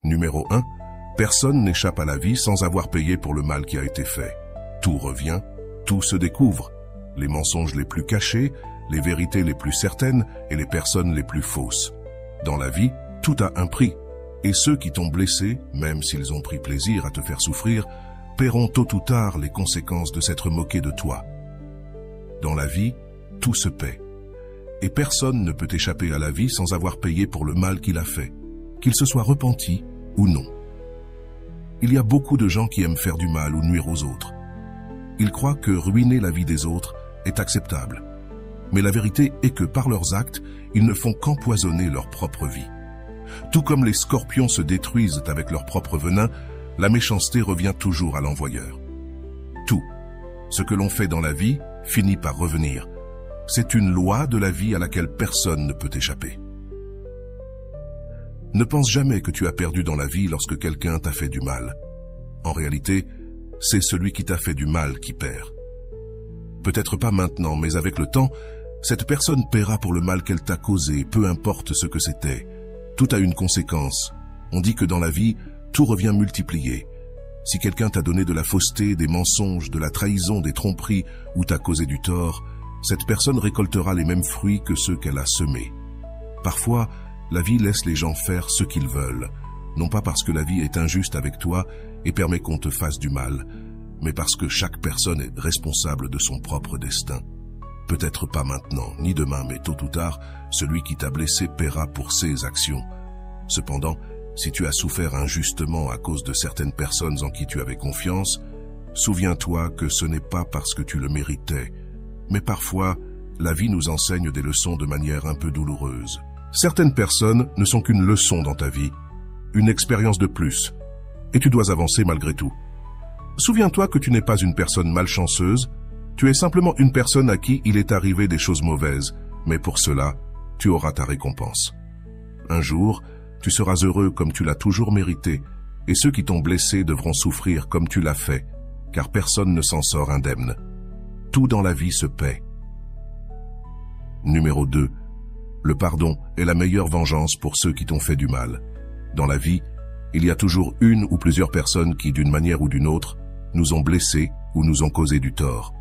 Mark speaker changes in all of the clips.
Speaker 1: Numéro 1. Personne n'échappe à la vie sans avoir payé pour le mal qui a été fait. Tout revient, tout se découvre. Les mensonges les plus cachés, les vérités les plus certaines et les personnes les plus fausses. Dans la vie, tout a un prix. Et ceux qui t'ont blessé, même s'ils ont pris plaisir à te faire souffrir, paieront tôt ou tard les conséquences de s'être moqués de toi. Dans la vie, tout se paie. Et personne ne peut échapper à la vie sans avoir payé pour le mal qu'il a fait, qu'il se soit repenti ou non. Il y a beaucoup de gens qui aiment faire du mal ou nuire aux autres. Ils croient que ruiner la vie des autres est acceptable. Mais la vérité est que par leurs actes, ils ne font qu'empoisonner leur propre vie. Tout comme les scorpions se détruisent avec leur propre venin, la méchanceté revient toujours à l'envoyeur. Tout, ce que l'on fait dans la vie, finit par revenir. C'est une loi de la vie à laquelle personne ne peut échapper. Ne pense jamais que tu as perdu dans la vie lorsque quelqu'un t'a fait du mal. En réalité, c'est celui qui t'a fait du mal qui perd. Peut-être pas maintenant, mais avec le temps, cette personne paiera pour le mal qu'elle t'a causé, peu importe ce que c'était. Tout a une conséquence. On dit que dans la vie, tout revient multiplié. Si quelqu'un t'a donné de la fausseté, des mensonges, de la trahison, des tromperies ou t'a causé du tort, cette personne récoltera les mêmes fruits que ceux qu'elle a semés. Parfois, la vie laisse les gens faire ce qu'ils veulent, non pas parce que la vie est injuste avec toi et permet qu'on te fasse du mal, mais parce que chaque personne est responsable de son propre destin. Peut-être pas maintenant, ni demain, mais tôt ou tard, celui qui t'a blessé paiera pour ses actions. Cependant, si tu as souffert injustement à cause de certaines personnes en qui tu avais confiance, souviens-toi que ce n'est pas parce que tu le méritais, mais parfois, la vie nous enseigne des leçons de manière un peu douloureuse. Certaines personnes ne sont qu'une leçon dans ta vie, une expérience de plus, et tu dois avancer malgré tout. Souviens-toi que tu n'es pas une personne malchanceuse, tu es simplement une personne à qui il est arrivé des choses mauvaises, mais pour cela, tu auras ta récompense. Un jour, tu seras heureux comme tu l'as toujours mérité, et ceux qui t'ont blessé devront souffrir comme tu l'as fait, car personne ne s'en sort indemne. Tout dans la vie se paie. Numéro 2. Le pardon est la meilleure vengeance pour ceux qui t'ont fait du mal. Dans la vie, il y a toujours une ou plusieurs personnes qui, d'une manière ou d'une autre, nous ont blessés ou nous ont causé du tort.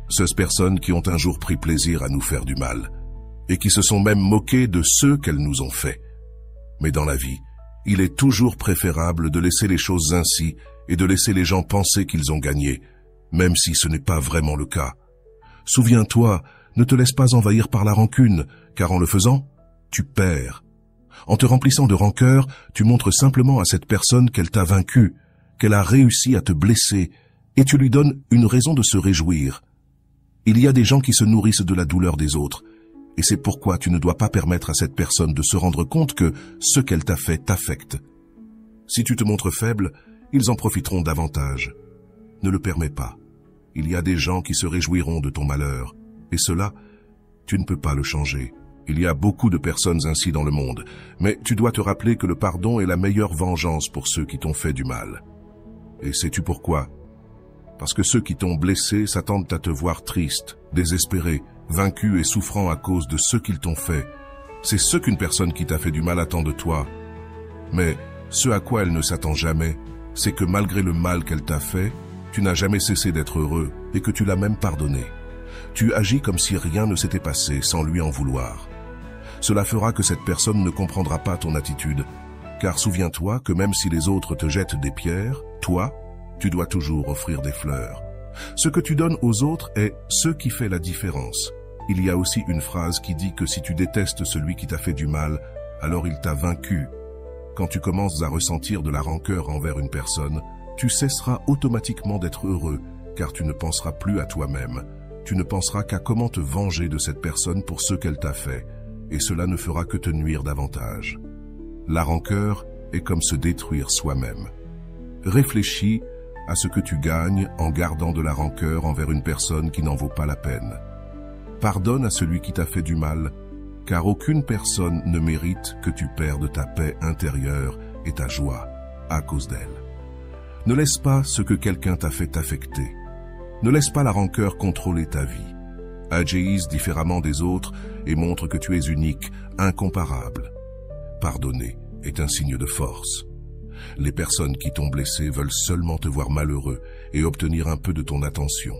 Speaker 1: Ces personnes qui ont un jour pris plaisir à nous faire du mal, et qui se sont même moquées de ceux qu'elles nous ont fait. Mais dans la vie, il est toujours préférable de laisser les choses ainsi et de laisser les gens penser qu'ils ont gagné, même si ce n'est pas vraiment le cas. Souviens-toi, ne te laisse pas envahir par la rancune, car en le faisant, tu perds. En te remplissant de rancœur, tu montres simplement à cette personne qu'elle t'a vaincu, qu'elle a réussi à te blesser, et tu lui donnes une raison de se réjouir. Il y a des gens qui se nourrissent de la douleur des autres, et c'est pourquoi tu ne dois pas permettre à cette personne de se rendre compte que ce qu'elle t'a fait t'affecte. Si tu te montres faible, ils en profiteront davantage. Ne le permets pas. Il y a des gens qui se réjouiront de ton malheur, et cela, tu ne peux pas le changer. Il y a beaucoup de personnes ainsi dans le monde, mais tu dois te rappeler que le pardon est la meilleure vengeance pour ceux qui t'ont fait du mal. Et sais-tu pourquoi? Parce que ceux qui t'ont blessé s'attendent à te voir triste, désespéré, vaincu et souffrant à cause de ce qu'ils t'ont fait. C'est ce qu'une personne qui t'a fait du mal attend de toi. Mais ce à quoi elle ne s'attend jamais, c'est que malgré le mal qu'elle t'a fait, tu n'as jamais cessé d'être heureux et que tu l'as même pardonné. Tu agis comme si rien ne s'était passé sans lui en vouloir. Cela fera que cette personne ne comprendra pas ton attitude, car souviens-toi que même si les autres te jettent des pierres, toi, tu dois toujours offrir des fleurs. Ce que tu donnes aux autres est ce qui fait la différence. Il y a aussi une phrase qui dit que si tu détestes celui qui t'a fait du mal, alors il t'a vaincu. Quand tu commences à ressentir de la rancœur envers une personne, tu cesseras automatiquement d'être heureux, car tu ne penseras plus à toi-même. Tu ne penseras qu'à comment te venger de cette personne pour ce qu'elle t'a fait, et cela ne fera que te nuire davantage. La rancœur est comme se détruire soi-même. Réfléchis à ce que tu gagnes en gardant de la rancœur envers une personne qui n'en vaut pas la peine. Pardonne à celui qui t'a fait du mal, car aucune personne ne mérite que tu perdes ta paix intérieure et ta joie à cause d'elle. Ne laisse pas ce que quelqu'un t'a fait t'affecter. Ne laisse pas la rancœur contrôler ta vie. Agis différemment des autres et montre que tu es unique, incomparable. Pardonner est un signe de force. Les personnes qui t'ont blessé veulent seulement te voir malheureux et obtenir un peu de ton attention.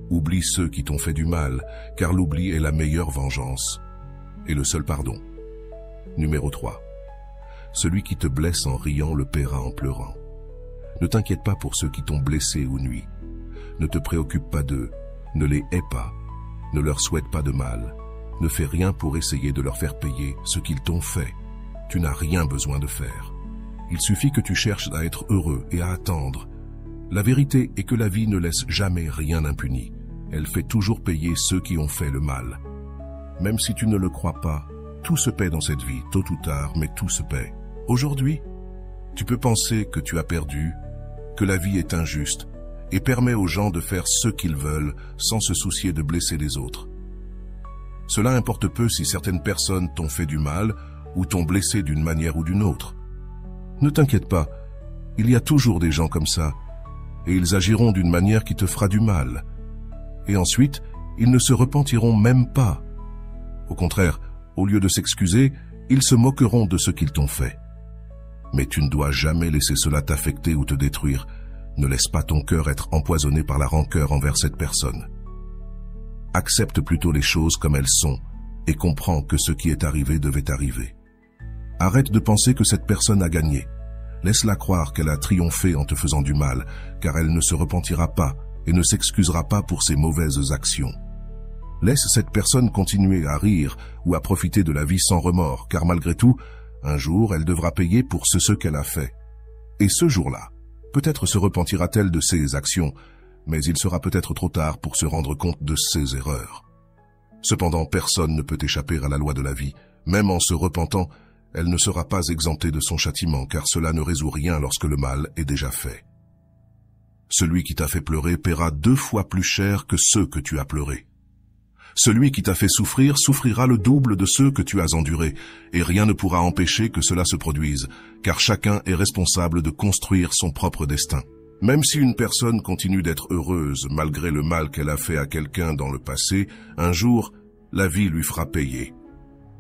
Speaker 1: Oublie ceux qui t'ont fait du mal, car l'oubli est la meilleure vengeance et le seul pardon. Numéro 3. Celui qui te blesse en riant le paiera en pleurant. Ne t'inquiète pas pour ceux qui t'ont blessé ou nui. Ne te préoccupe pas d'eux, ne les hais pas, ne leur souhaite pas de mal. Ne fais rien pour essayer de leur faire payer ce qu'ils t'ont fait. Tu n'as rien besoin de faire. Il suffit que tu cherches à être heureux et à attendre. La vérité est que la vie ne laisse jamais rien impuni. Elle fait toujours payer ceux qui ont fait le mal. Même si tu ne le crois pas, tout se paie dans cette vie, tôt ou tard, mais tout se paie. Aujourd'hui, tu peux penser que tu as perdu, que la vie est injuste, et permet aux gens de faire ce qu'ils veulent sans se soucier de blesser les autres. Cela importe peu si certaines personnes t'ont fait du mal ou t'ont blessé d'une manière ou d'une autre. Ne t'inquiète pas, il y a toujours des gens comme ça, et ils agiront d'une manière qui te fera du mal. Et ensuite, ils ne se repentiront même pas. Au contraire, au lieu de s'excuser, ils se moqueront de ce qu'ils t'ont fait. Mais tu ne dois jamais laisser cela t'affecter ou te détruire. Ne laisse pas ton cœur être empoisonné par la rancœur envers cette personne. Accepte plutôt les choses comme elles sont et comprends que ce qui est arrivé devait arriver. Arrête de penser que cette personne a gagné. Laisse-la croire qu'elle a triomphé en te faisant du mal, car elle ne se repentira pas et ne s'excusera pas pour ses mauvaises actions. Laisse cette personne continuer à rire ou à profiter de la vie sans remords, car malgré tout, un jour, elle devra payer pour ce qu'elle a fait. Et ce jour-là, peut-être se repentira-t-elle de ses actions, mais il sera peut-être trop tard pour se rendre compte de ses erreurs. Cependant, personne ne peut échapper à la loi de la vie. Même en se repentant, elle ne sera pas exemptée de son châtiment, car cela ne résout rien lorsque le mal est déjà fait. Celui qui t'a fait pleurer paiera 2 fois plus cher que ceux que tu as pleurés. Celui qui t'a fait souffrir souffrira le double de ceux que tu as endurés, et rien ne pourra empêcher que cela se produise, car chacun est responsable de construire son propre destin. Même si une personne continue d'être heureuse malgré le mal qu'elle a fait à quelqu'un dans le passé, un jour, la vie lui fera payer.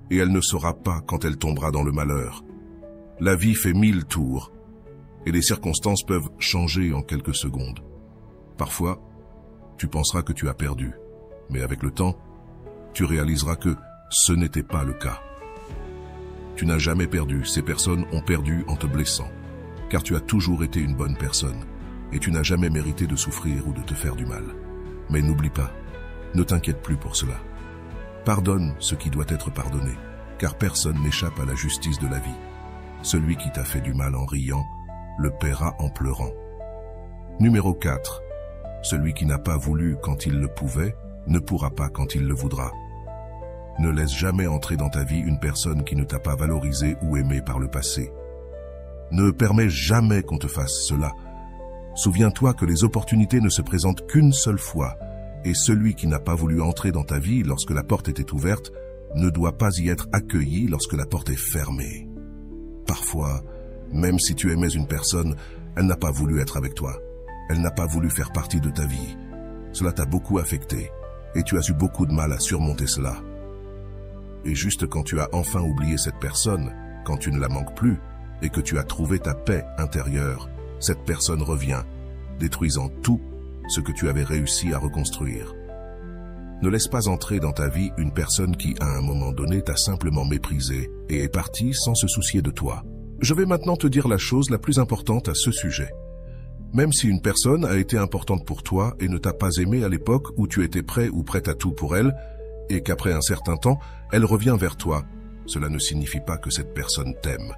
Speaker 1: Et elle ne saura pas quand elle tombera dans le malheur. La vie fait 1000 tours, et les circonstances peuvent changer en quelques secondes. Parfois, tu penseras que tu as perdu, mais avec le temps, tu réaliseras que ce n'était pas le cas. Tu n'as jamais perdu, ces personnes ont perdu en te blessant, car tu as toujours été une bonne personne, et tu n'as jamais mérité de souffrir ou de te faire du mal. Mais n'oublie pas, ne t'inquiète plus pour cela. Pardonne ce qui doit être pardonné, car personne n'échappe à la justice de la vie. Celui qui t'a fait du mal en riant, le paiera en pleurant. Numéro 4. Celui qui n'a pas voulu quand il le pouvait, ne pourra pas quand il le voudra. Ne laisse jamais entrer dans ta vie une personne qui ne t'a pas valorisé ou aimé par le passé. Ne permets jamais qu'on te fasse cela. Souviens-toi que les opportunités ne se présentent qu'une seule fois, et celui qui n'a pas voulu entrer dans ta vie lorsque la porte était ouverte ne doit pas y être accueilli lorsque la porte est fermée. Parfois, même si tu aimais une personne, elle n'a pas voulu être avec toi. Elle n'a pas voulu faire partie de ta vie. Cela t'a beaucoup affecté, et tu as eu beaucoup de mal à surmonter cela. Et juste quand tu as enfin oublié cette personne, quand tu ne la manques plus, et que tu as trouvé ta paix intérieure, cette personne revient, détruisant tout ce que tu avais réussi à reconstruire. Ne laisse pas entrer dans ta vie une personne qui, à un moment donné, t'a simplement méprisé et est partie sans se soucier de toi. Je vais maintenant te dire la chose la plus importante à ce sujet. Même si une personne a été importante pour toi et ne t'a pas aimé à l'époque où tu étais prêt ou prête à tout pour elle, et qu'après un certain temps, elle revient vers toi, cela ne signifie pas que cette personne t'aime.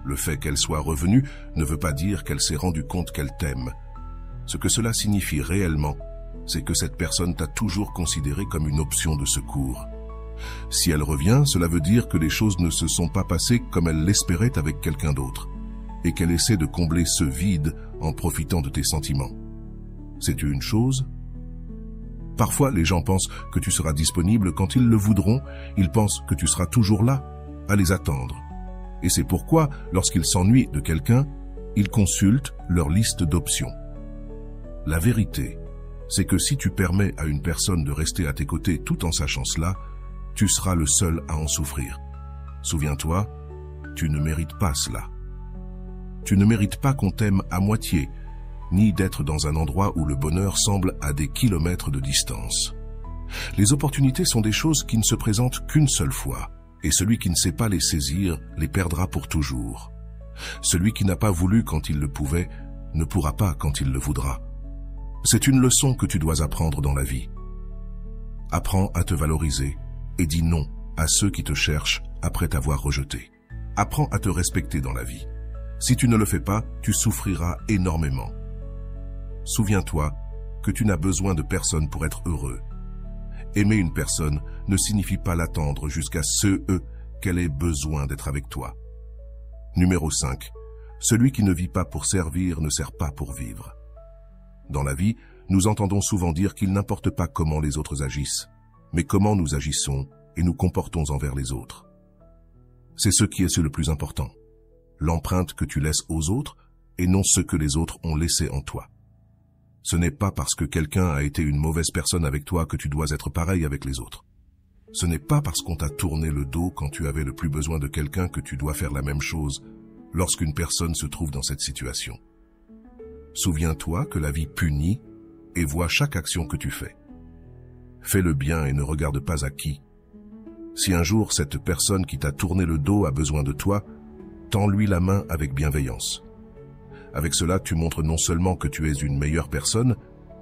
Speaker 1: Le fait qu'elle soit revenue ne veut pas dire qu'elle s'est rendue compte qu'elle t'aime. Ce que cela signifie réellement, c'est que cette personne t'a toujours considéré comme une option de secours. Si elle revient, cela veut dire que les choses ne se sont pas passées comme elle l'espérait avec quelqu'un d'autre, et qu'elle essaie de combler ce vide en profitant de tes sentiments. Sais-tu une chose? Parfois, les gens pensent que tu seras disponible quand ils le voudront, ils pensent que tu seras toujours là, à les attendre. Et c'est pourquoi, lorsqu'ils s'ennuient de quelqu'un, ils consultent leur liste d'options. La vérité, c'est que si tu permets à une personne de rester à tes côtés tout en sachant cela, tu seras le seul à en souffrir. Souviens-toi, Tu ne mérites pas cela. Tu ne mérites pas qu'on t'aime à moitié, ni d'être dans un endroit où le bonheur semble à des kilomètres de distance. Les opportunités sont des choses qui ne se présentent qu'une seule fois, et celui qui ne sait pas les saisir les perdra pour toujours. Celui qui n'a pas voulu quand il le pouvait ne pourra pas quand il le voudra. C'est une leçon que tu dois apprendre dans la vie. Apprends à te valoriser et dis non à ceux qui te cherchent après t'avoir rejeté. Apprends à te respecter dans la vie. Si tu ne le fais pas, tu souffriras énormément. Souviens-toi que tu n'as besoin de personne pour être heureux. Aimer une personne ne signifie pas l'attendre jusqu'à ce qu'elle ait besoin d'être avec toi. Numéro 5. Celui qui ne vit pas pour servir ne sert pas pour vivre. Dans la vie, nous entendons souvent dire qu'il n'importe pas comment les autres agissent, mais comment nous agissons et nous comportons envers les autres. C'est ce qui est le plus important. L'empreinte que tu laisses aux autres et non ce que les autres ont laissé en toi. Ce n'est pas parce que quelqu'un a été une mauvaise personne avec toi que tu dois être pareil avec les autres. Ce n'est pas parce qu'on t'a tourné le dos quand tu avais le plus besoin de quelqu'un que tu dois faire la même chose lorsqu'une personne se trouve dans cette situation. Souviens-toi que la vie punit et voit chaque action que tu fais. Fais le bien et ne regarde pas à qui. Si un jour cette personne qui t'a tourné le dos a besoin de toi, tends-lui la main avec bienveillance. Avec cela, tu montres non seulement que tu es une meilleure personne,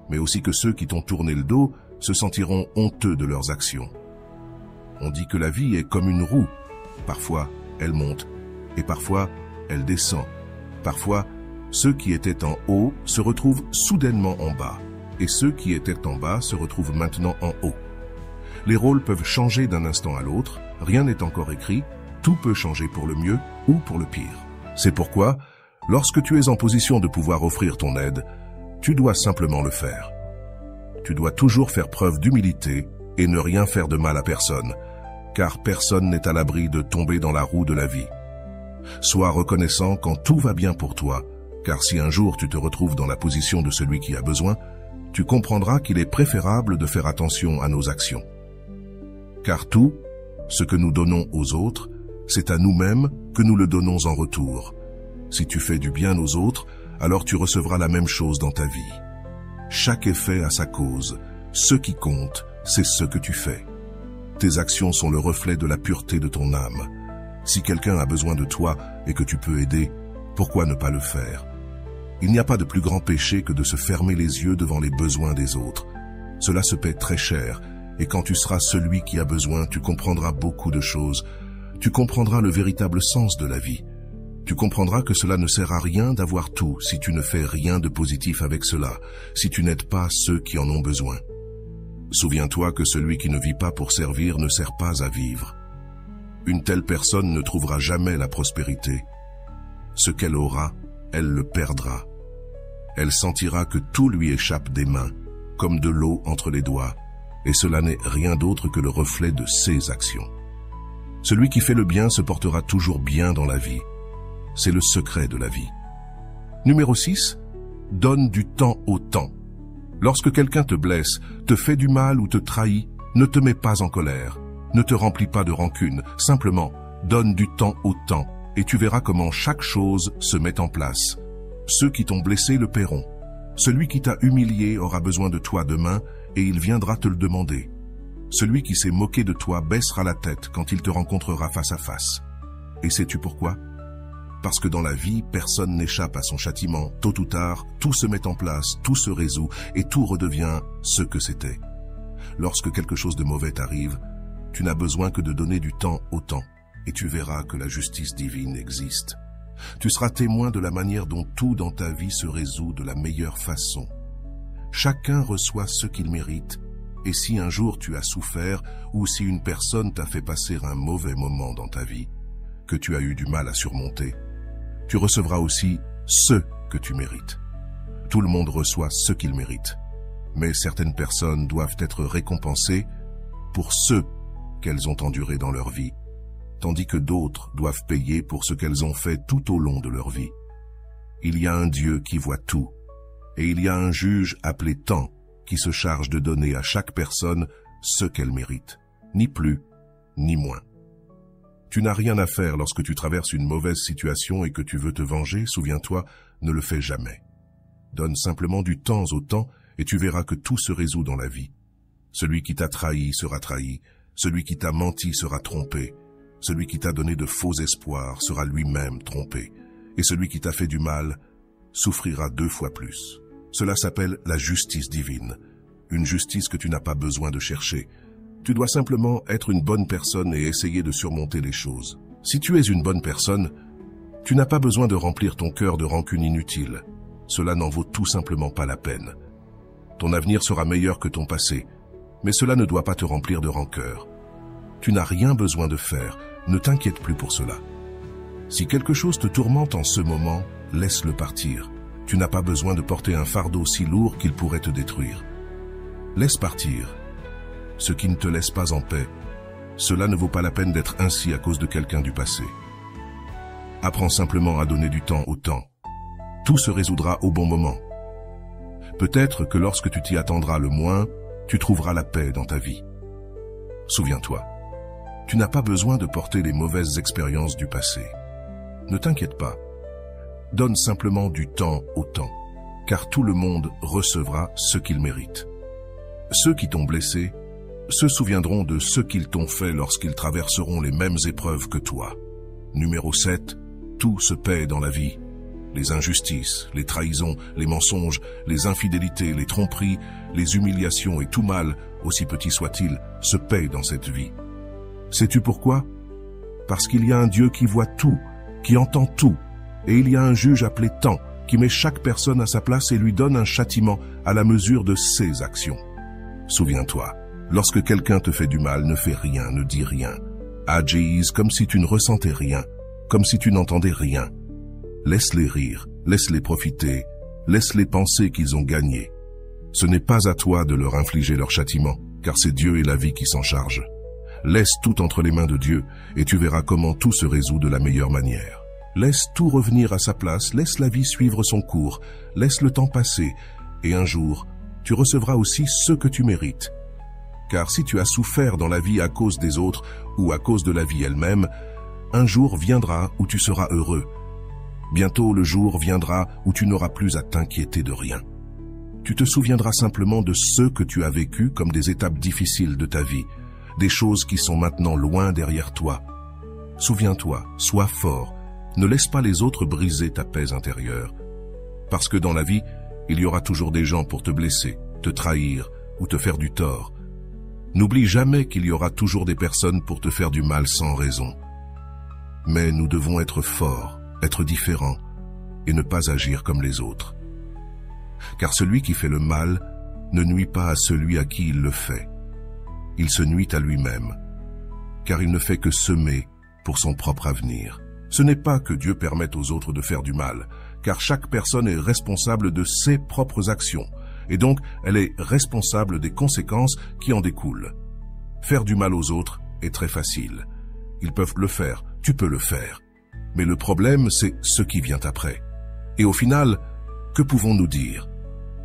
Speaker 1: mais aussi que ceux qui t'ont tourné le dos se sentiront honteux de leurs actions. On dit que la vie est comme une roue. Parfois, elle monte, et parfois, elle descend. Parfois, ceux qui étaient en haut se retrouvent soudainement en bas, et ceux qui étaient en bas se retrouvent maintenant en haut. Les rôles peuvent changer d'un instant à l'autre, rien n'est encore écrit, tout peut changer pour le mieux ou pour le pire. C'est pourquoi, lorsque tu es en position de pouvoir offrir ton aide, tu dois simplement le faire. Tu dois toujours faire preuve d'humilité et ne rien faire de mal à personne, car personne n'est à l'abri de tomber dans la roue de la vie. Sois reconnaissant quand tout va bien pour toi, car si un jour tu te retrouves dans la position de celui qui a besoin, tu comprendras qu'il est préférable de faire attention à nos actions. Car tout, ce que nous donnons aux autres, c'est à nous-mêmes que nous le donnons en retour. Si tu fais du bien aux autres, alors tu recevras la même chose dans ta vie. Chaque effet a sa cause. Ce qui compte, c'est ce que tu fais. Tes actions sont le reflet de la pureté de ton âme. Si quelqu'un a besoin de toi et que tu peux aider, pourquoi ne pas le faire? Il n'y a pas de plus grand péché que de se fermer les yeux devant les besoins des autres. Cela se paie très cher, et quand tu seras celui qui a besoin, tu comprendras beaucoup de choses. Tu comprendras le véritable sens de la vie. Tu comprendras que cela ne sert à rien d'avoir tout si tu ne fais rien de positif avec cela, si tu n'aides pas ceux qui en ont besoin. Souviens-toi que celui qui ne vit pas pour servir ne sert pas à vivre. Une telle personne ne trouvera jamais la prospérité. Ce qu'elle aura, elle le perdra. Elle sentira que tout lui échappe des mains, comme de l'eau entre les doigts, et cela n'est rien d'autre que le reflet de ses actions. Celui qui fait le bien se portera toujours bien dans la vie. C'est le secret de la vie. Numéro 6. Donne du temps au temps. Lorsque quelqu'un te blesse, te fait du mal ou te trahit, ne te mets pas en colère. Ne te remplis pas de rancune. Simplement, donne du temps au temps et tu verras comment chaque chose se met en place. Ceux qui t'ont blessé le paieront. Celui qui t'a humilié aura besoin de toi demain et il viendra te le demander. Celui qui s'est moqué de toi baissera la tête quand il te rencontrera face à face. Et sais-tu pourquoi? Parce que dans la vie, personne n'échappe à son châtiment. Tôt ou tard, tout se met en place, tout se résout et tout redevient ce que c'était. Lorsque quelque chose de mauvais t'arrive, tu n'as besoin que de donner du temps au temps et tu verras que la justice divine existe. Tu seras témoin de la manière dont tout dans ta vie se résout de la meilleure façon. Chacun reçoit ce qu'il mérite, et si un jour tu as souffert ou si une personne t'a fait passer un mauvais moment dans ta vie, que tu as eu du mal à surmonter, tu recevras aussi ce que tu mérites. Tout le monde reçoit ce qu'il mérite, mais certaines personnes doivent être récompensées pour ce qu'elles ont enduré dans leur vie, tandis que d'autres doivent payer pour ce qu'elles ont fait tout au long de leur vie. Il y a un Dieu qui voit tout, et il y a un juge appelé temps qui se charge de donner à chaque personne ce qu'elle mérite, ni plus, ni moins. Tu n'as rien à faire lorsque tu traverses une mauvaise situation et que tu veux te venger, souviens-toi, ne le fais jamais. Donne simplement du temps au temps et tu verras que tout se résout dans la vie. Celui qui t'a trahi sera trahi, celui qui t'a menti sera trompé, celui qui t'a donné de faux espoirs sera lui-même trompé, et celui qui t'a fait du mal souffrira 2 fois plus. Cela s'appelle la justice divine, une justice que tu n'as pas besoin de chercher. Tu dois simplement être une bonne personne et essayer de surmonter les choses. Si tu es une bonne personne, tu n'as pas besoin de remplir ton cœur de rancune inutile. Cela n'en vaut tout simplement pas la peine. Ton avenir sera meilleur que ton passé, mais cela ne doit pas te remplir de rancœur. Tu n'as rien besoin de faire, ne t'inquiète plus pour cela. Si quelque chose te tourmente en ce moment, laisse-le partir. Tu n'as pas besoin de porter un fardeau si lourd qu'il pourrait te détruire. Laisse partir ce qui ne te laisse pas en paix. Cela ne vaut pas la peine d'être ainsi à cause de quelqu'un du passé. Apprends simplement à donner du temps au temps. Tout se résoudra au bon moment. Peut-être que lorsque tu t'y attendras le moins, tu trouveras la paix dans ta vie. Souviens-toi, tu n'as pas besoin de porter les mauvaises expériences du passé. Ne t'inquiète pas. Donne simplement du temps au temps, car tout le monde recevra ce qu'il mérite. Ceux qui t'ont blessé se souviendront de ce qu'ils t'ont fait lorsqu'ils traverseront les mêmes épreuves que toi. Numéro 7, tout se paie dans la vie. Les injustices, les trahisons, les mensonges, les infidélités, les tromperies, les humiliations et tout mal, aussi petit soit-il, se paient dans cette vie. Sais-tu pourquoi? Parce qu'il y a un Dieu qui voit tout, qui entend tout, et il y a un juge appelé Temps qui met chaque personne à sa place et lui donne un châtiment à la mesure de ses actions. Souviens-toi, lorsque quelqu'un te fait du mal, ne fais rien, ne dis rien. Agis comme si tu ne ressentais rien, comme si tu n'entendais rien. Laisse-les rire, laisse-les profiter, laisse-les penser qu'ils ont gagné. Ce n'est pas à toi de leur infliger leur châtiment, car c'est Dieu et la vie qui s'en chargent. Laisse tout entre les mains de Dieu, et tu verras comment tout se résout de la meilleure manière. Laisse tout revenir à sa place, laisse la vie suivre son cours, laisse le temps passer, et un jour, tu recevras aussi ce que tu mérites. Car si tu as souffert dans la vie à cause des autres ou à cause de la vie elle-même, un jour viendra où tu seras heureux. Bientôt le jour viendra où tu n'auras plus à t'inquiéter de rien. Tu te souviendras simplement de ce que tu as vécu comme des étapes difficiles de ta vie, des choses qui sont maintenant loin derrière toi. Souviens-toi, sois fort, ne laisse pas les autres briser ta paix intérieure. Parce que dans la vie, il y aura toujours des gens pour te blesser, te trahir ou te faire du tort. N'oublie jamais qu'il y aura toujours des personnes pour te faire du mal sans raison. Mais nous devons être forts, être différents et ne pas agir comme les autres. Car celui qui fait le mal ne nuit pas à celui à qui il le fait. Il se nuit à lui-même, car il ne fait que semer pour son propre avenir. Ce n'est pas que Dieu permette aux autres de faire du mal, car chaque personne est responsable de ses propres actions, et donc elle est responsable des conséquences qui en découlent. Faire du mal aux autres est très facile. Ils peuvent le faire, tu peux le faire. Mais le problème, c'est ce qui vient après. Et au final, que pouvons-nous dire?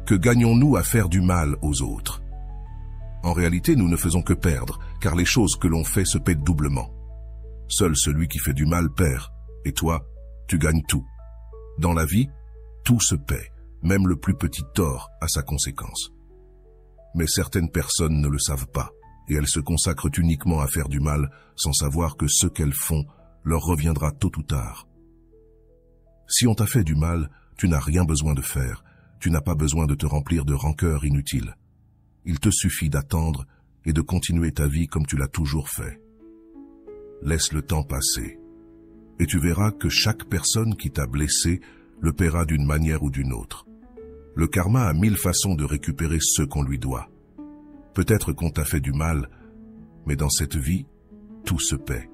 Speaker 1: Que gagnons-nous à faire du mal aux autres? En réalité, nous ne faisons que perdre, car les choses que l'on fait se paient doublement. Seul celui qui fait du mal perd, et toi, tu gagnes tout. Dans la vie, tout se paie, même le plus petit tort a sa conséquence. Mais certaines personnes ne le savent pas, et elles se consacrent uniquement à faire du mal sans savoir que ce qu'elles font leur reviendra tôt ou tard. Si on t'a fait du mal, tu n'as rien besoin de faire, tu n'as pas besoin de te remplir de rancœur inutile. Il te suffit d'attendre et de continuer ta vie comme tu l'as toujours fait. Laisse le temps passer, et tu verras que chaque personne qui t'a blessé le paiera d'une manière ou d'une autre. Le karma a 1000 façons de récupérer ce qu'on lui doit. Peut-être qu'on t'a fait du mal, mais dans cette vie, tout se paie.